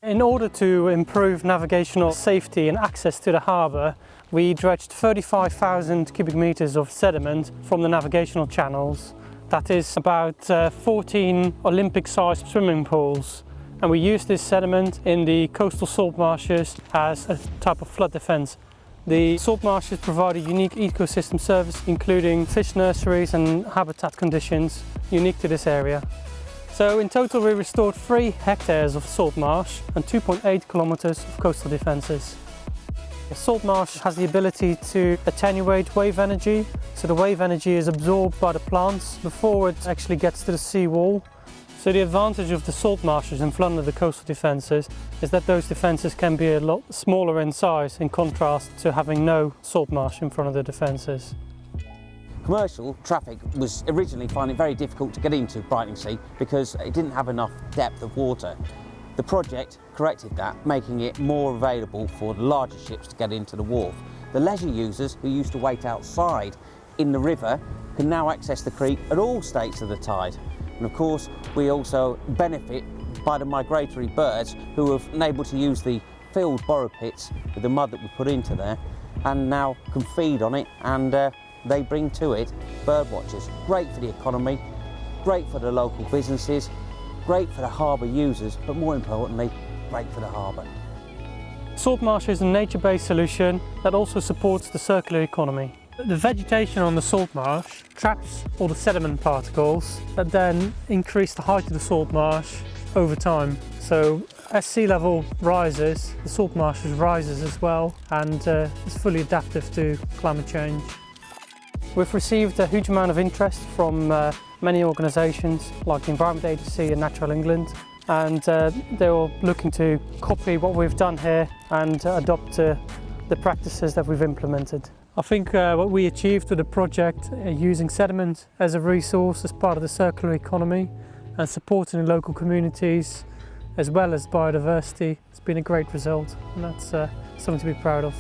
In order to improve navigational safety and access to the harbour, we dredged 35,000 cubic metres of sediment from the navigational channels. That is about 14 Olympic-sized swimming pools. And we use this sediment in the coastal salt marshes as a type of flood defence. The salt marshes provide a unique ecosystem service, including fish nurseries and habitat conditions unique to this area. So in total we restored 3 hectares of salt marsh and 2.8 kilometres of coastal defences. The salt marsh has the ability to attenuate wave energy, so the wave energy is absorbed by the plants before it actually gets to the sea wall. So the advantage of the salt marshes in front of the coastal defences is that those defences can be a lot smaller in size in contrast to having no salt marsh in front of the defences. Commercial traffic was originally finding it very difficult to get into Brightlingsea because it didn't have enough depth of water. The project corrected that, making it more available for the larger ships to get into the wharf. The leisure users who used to wait outside in the river can now access the creek at all states of the tide. And of course, we also benefit by the migratory birds who have been able to use the filled borrow pits with the mud that we put into there and now can feed on it, and they bring to it bird watchers. Great for the economy, great for the local businesses, great for the harbour users, but more importantly, great for the harbour. Salt marsh is a nature-based solution that also supports the circular economy. The vegetation on the salt marsh traps all the sediment particles that then increase the height of the salt marsh over time. So as sea level rises, the salt marsh rises as well, and is fully adaptive to climate change. We've received a huge amount of interest from many organisations like the Environment Agency and Natural England, and they're all looking to copy what we've done here and adopt the practices that we've implemented. I think what we achieved with the project, using sediment as a resource as part of the circular economy and supporting the local communities as well as biodiversity, has been a great result, and that's something to be proud of.